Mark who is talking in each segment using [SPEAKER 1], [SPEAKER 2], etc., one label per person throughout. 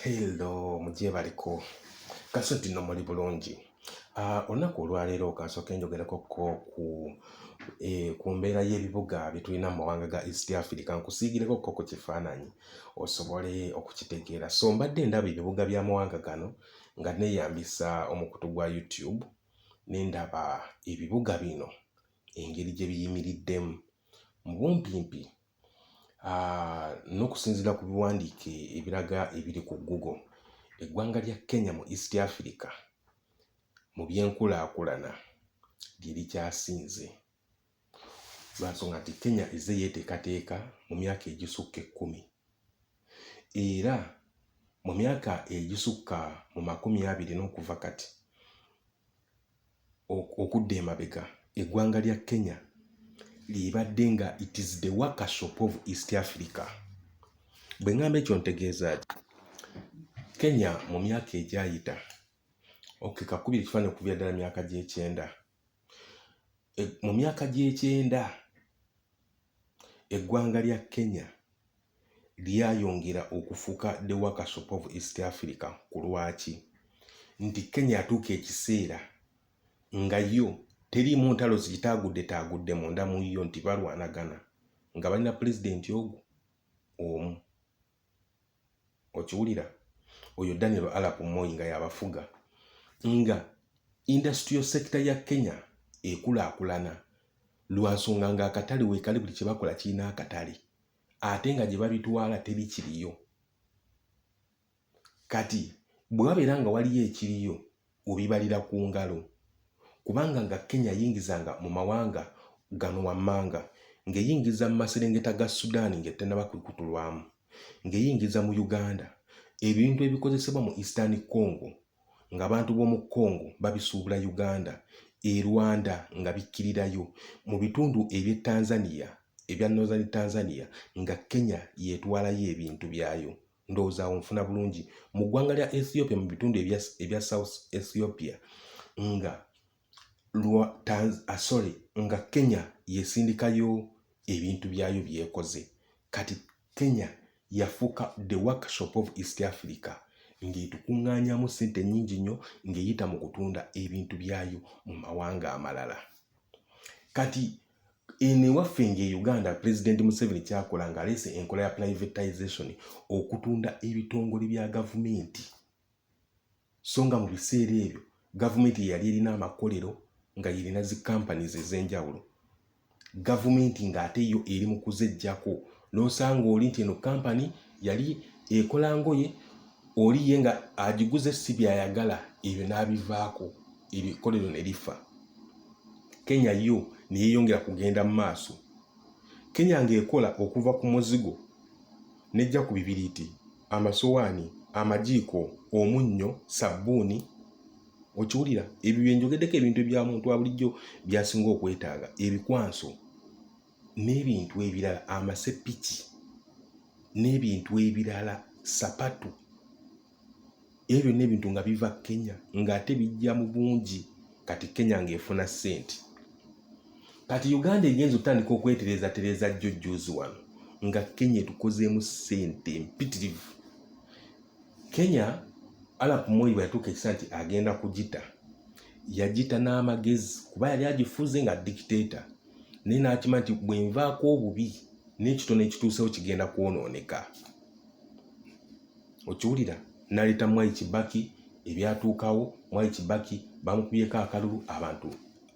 [SPEAKER 1] Hello, mujye baliko. Kasoti no muli bulungi. Olunaku olwaleero kansooka njogerako ku mbeera y'ebibuga bye tulina mu mawanga ga East Africa. Nkusiigireko ku kifaananyi osobole okukitegeera. So mbadde ndaba ebibuga by'amawanga gano nga neeyambisa omukutu gwa YouTube ne ndaba ebibuga bino engeri gye biyimiriddemu mu bumpimpi. N'okusinziira ku biwandiike ebiraga ebiri ku Google, eggwanga lya Kenya mu East Africa mu by'enkulaakulana lye likyasinze. Lwansonga nti Kenya ezze yeeteekateeka mu myaka egisukka 10 era mu myaka egisukka mu 20 n'okuva kati okudda emabega, eggwanga lya Kenya libadde nga it is the workshop of East Africa. Bwe ngamba ekyo ntegeeza Kenya mu myaka egyayita kakubira ekifaananyi okuvira ddala myaka gy'ekyenda. Mu myaka gy'ekyenda eggwanga lya Kenya lyayongera okufuuka the workshop of East Africa. Ku lwaki? Nti Kenya yatuuka ekiseera nga yo teriimu ntalo zigitaagudde munda mu yo nti balwanagana nga balina pulezidenti omu. Okiwulira? Oyo Daniel Arap Moi nga yabafuga. Nga industrial sector ya Kenya ekulaakulana lwansonga nga akatale weekali buli kye bakola kirina akatale ate nga gye babitwala terikiriyo. Kati bwe wabeera nga waliyo ekiriyo obibalira ku ngalo, kubanga nga Kenya yingizanga mu mawanga gano wammanga, ng'eyingiza mu maserengeta ga Sudan ng'etannaba kwekutulwamu, ng'eyingiza mu Uganda, ebintu ebikozesebwa mu Eastern Congo ng'abantu b'omu Congo babisuubula Uganda, Rwanda nga bikkirirayo, mu bitundu eby'e Tanzania, ebya Northern Tanzania nga Kenya yeetwalayo ebintu byayo. Ndowooza awo nfuna bulungi. Mu ggwanga lya Ethiopia, mu bitundu ebya South Ethiopia nga Kenya yesindikayo ebintu byayo byekoze. Kati Kenya yafuuka the workshop of East Africa ng'etukuŋŋaanyamu ssente nnyingi nnyo ng'eyita mu kutunda ebintu byayo mu mawanga amalala. Kati eno ewaffe ng'e Uganda, Pulezidenti Museveni kyakola ng'aleese enkola ya privatization okutunda ebitongole bya gavumenti. So nga mu biseera ebyo gavumenti yali erina amakolero nga yerina zi companies ez'enjawulo. Gavumenti ng'ate yo eri mu kuzeggyako, n'osanga oli nti eno kampani yali ekola ngoye, oli ye nga agiguze si byayagala, ebyo n'abivaako, ebikolero ne lifa. Kenya yo ne yeeyongera kugenda mu maaso. Kenya ng'ekola okuva ku muzigo nejja ku bibiriiti, amasowaani, amajiiko, omunnyo, sabbuuni. Okiwulira? Ebyo bye njogeddeko ebintu ebya muntu wa bulijjo by'asinga okwetaaga, ebikwanso n'ebintu ebirala, amasepiki n'ebintu ebirala, sapatu. Ebyo n'ebintu nga biva Kenya ng'ate bijja mu bungi. Kati Kenya ng'efuna ssente. Kati Uganda egenza otandika okwetereza jjojjoozi wano nga Kenya etukozeemu ssente mpitirivu. Kenya Arap Moi bwe yatuuka ekiseera nti agenda kugita, yagita n'amagezi kuba yali agifuze nga dictator, naye n'akima nti bwe nvaako obubi n'ekitono ekituusewo kigenda kwonooneka. Okiwulira? N'aleeta Mwai Kibaki, ebyatuukawo Mwai Kibaki bamukubyeko akalulu, abantu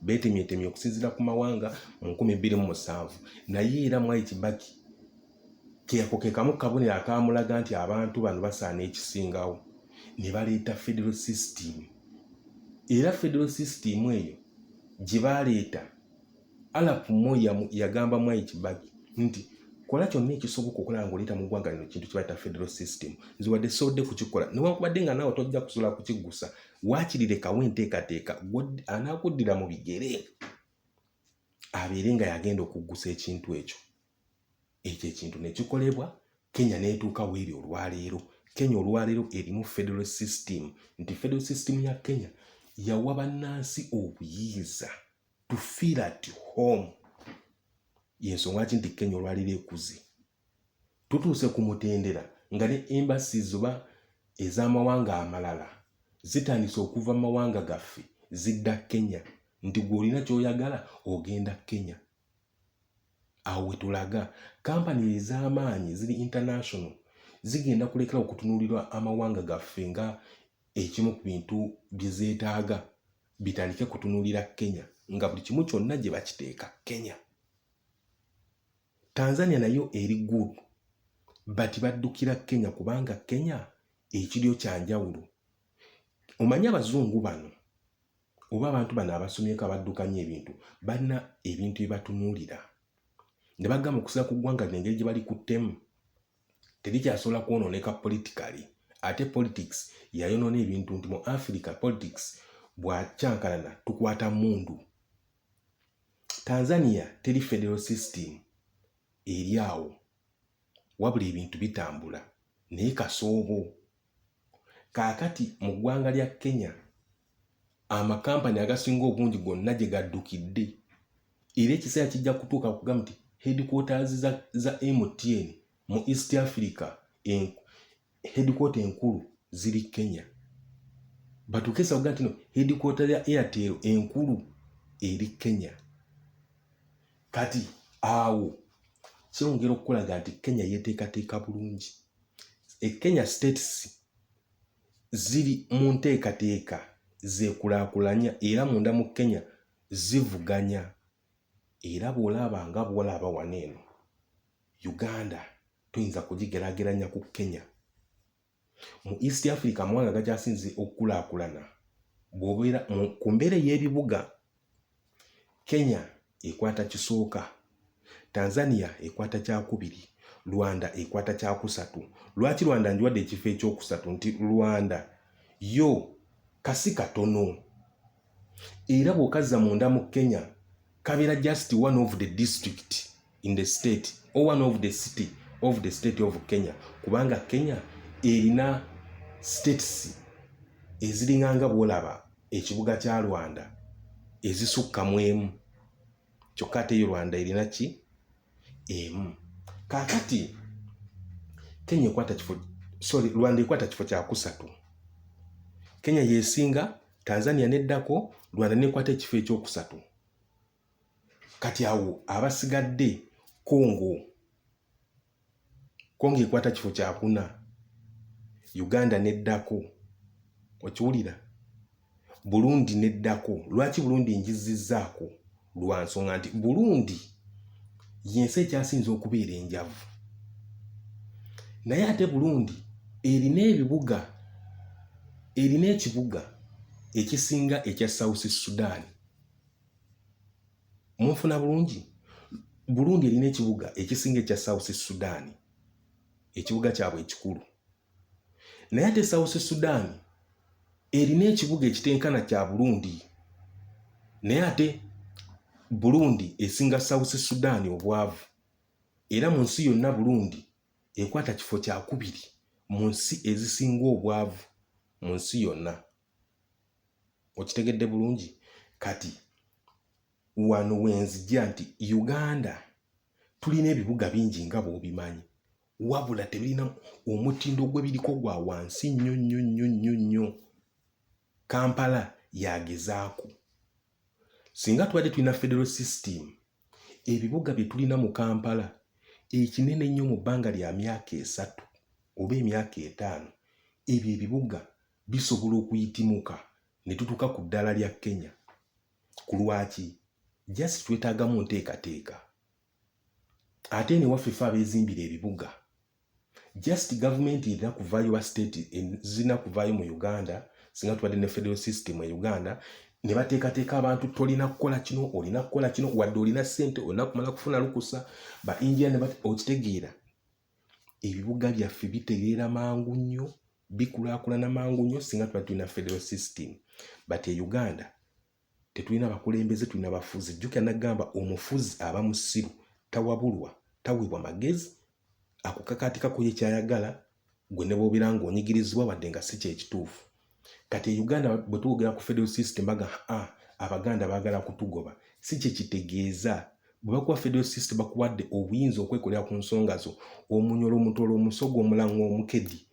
[SPEAKER 1] beetemyetemye okusinziira ku mawanga mu 2007. Naye era Mwai Kibaki ke kamu kabonero akamulaga nti abantu bano basaana ekisingawo. Ne baleeta federal system. Era federal system eyo gye baleeta, Arap Moi yagamba Mwai Kibaki nti kola kyonna ekisoboka okulaba ng'oleeta mu ggwanga lino kintu kye bayita federal system. Nze wadde sowodde kukikola, newankubadde nga naawe tojja kusobola kukiggusa, wakirirekawo enteekateeka anaakuddira mu bigere abeere nga yagenda okuggusa ekintu ekyo. Ekyo ekintu ne kikolebwa, Kenya n'etuuka w'eri olwaleero. Kenya olwaleero erimu federal system, nti federal system ya Kenya yawa bannansi obuyinza to feel at home. Yensonga ki nti Kenya olwaleero ekuze. Tutuuse ku mutendera nga ne embassies oba ez'amawanga amalala zitandise okuva mu mawanga gaffe zidda Kenya nti gw'olina ky'oyagala ogenda Kenya. Awo wetulaga kampani ez'amaanyi ziri international zigenda kulekera okutunuulirwa amawanga gaffe nga ekimu ku bintu bye zeetaaga bitandike kutunuulira Kenya nga buli kimu kyonna gye bakiteeka Kenya. Tanzania nayo eri good but baddukira Kenya kubanga Kenya ekiryo kya njawulo. Omanyi abazungu bano oba abantu bano abasomyeko abaddukanya ebintu balina ebintu bye batunuulira ne bagamba okusira ku ggwanga n'engeri gye bali kuttemu terikyasobola kwonooneka politically. Ate politics yayonoona ebintu nti mu Africa politics bw'akyankalana tukwata mundu. Tanzania teri federal system eri awo wabula ebintu bitambula naye kasoobo. Kaakati mu ggwanga lya Kenya amakampani agasinga obungi gonna gye gaddukidde era ekiseera kijja kutuuka kugamba nti headquarters za MTN mu East Africa headquarter enkulu ziri Kenya. Batukesa kuga nti no headquarter ya Airtel enkulu eri Kenya. Kati awo kyongera okukulaga nti Kenya yeteekateeka bulungi. Kenya states ziri mu nteekateeka zeekulaakulanya era munda mu Kenya zivuganya. Era bw'olaba nga bw'olaba wano eno Uganda tuyinza kugigeraageranya ku Kenya. Mu East Africa amawanga gakyasinze okukulaakulana bw'obeera ku mbeera y'ebibuga Kenya ekwata kisooka, Tanzania ekwata kyakubiri, Rwanda ekwata kyakusatu. Lwaki Rwanda njiwadde ekifo ekyokusatu? Nti Rwanda yo kasi katono era bw'okazza munda mu Kenya kabeera just one of the district in the state or one of the city of the state of Kenya kubanga Kenya erina states eziringanga bw'olaba ekibuga kya Rwanda ezisukka mu emu kyokka ate yo Rwanda erina ki emu. Kaakati Kenya ekwata kifo Rwanda ekwata kifo kya kusatu. Kenya yesinga, Tanzania neddako, Rwanda nekwata ekifo ekyokusatu. Kati awo abasigadde Congo ekwata kifo kya kuna, Uganda neddako. Okiwulira? Burundi neddako. Lwaki Burundi njizizzaako? Lwa nsonga nti Burundi yensi ekyasinze okubeera enjavu. Naye ate Burundi erina ekibuga ekisinga ekya South Sudan. Munfuna bulungi? Burundi erina ekibuga ekisinga ekya South Sudan. Ekibuga kyabwe ekikulu. Naye ate South Sudan erina ekibuga ekitenkana kya Burundi. Naye ate Burundi esinga South Sudan obwavu. Era mu nsi yonna Burundi ekwata kifo kya kubiri mu nsi ezisinga obwavu mu nsi yonna. Okitegedde bulungi? Kati wano wenzijja nti Uganda tulina ebibuga bingi nga bw'obimanyi wabula tebirina omutindo gwe biriko gwa wansi nnyo. Kampala yagezaako. Singa tubadde tulina federal system ebibuga bye tulina mu Kampala ekinene nnyo mu bbanga lya myaka 3 oba emyaka 5 ebyo ebibuga bisobola okuyitimuka ne tutuuka ku ddala lya Kenya. Ku lwaki? Just twetaagamu nteekateeka. Ate ne waffe ffe abeezimbira ebibuga just government erina kuvaayo wa state zirina kuvaayo mu Uganda singa tubadde ne federal system e Uganda ne bateekateeka abantu tolina kukola kino olina kukola kino wadde olina ssente olina kumala kufuna lukusa ba India ne okitegeera. Ebibuga byaffe bitegeera mangu nnyo bikulaakulana mangu nnyo singa tubadde tulina federal system. But e Uganda tetulina bakulembeze tulina bafuzi. Jjukira nagamba omufuzi aba musiru tawabulwa taweebwa magezi akukakaatikako ye kyayagala gwe ne bw'obeera ng'onyigirizibwa wadde nga si kyekituufu. Kati e Uganda bwe tuwogera ku federal system baga Abaganda baagala kutugoba si kye kitegeeza. Bwe bakuwa federal system bakuwadde obuyinza okwekolera ku nsonga zo, omunyolo omutolo omusogo omulanga omukedi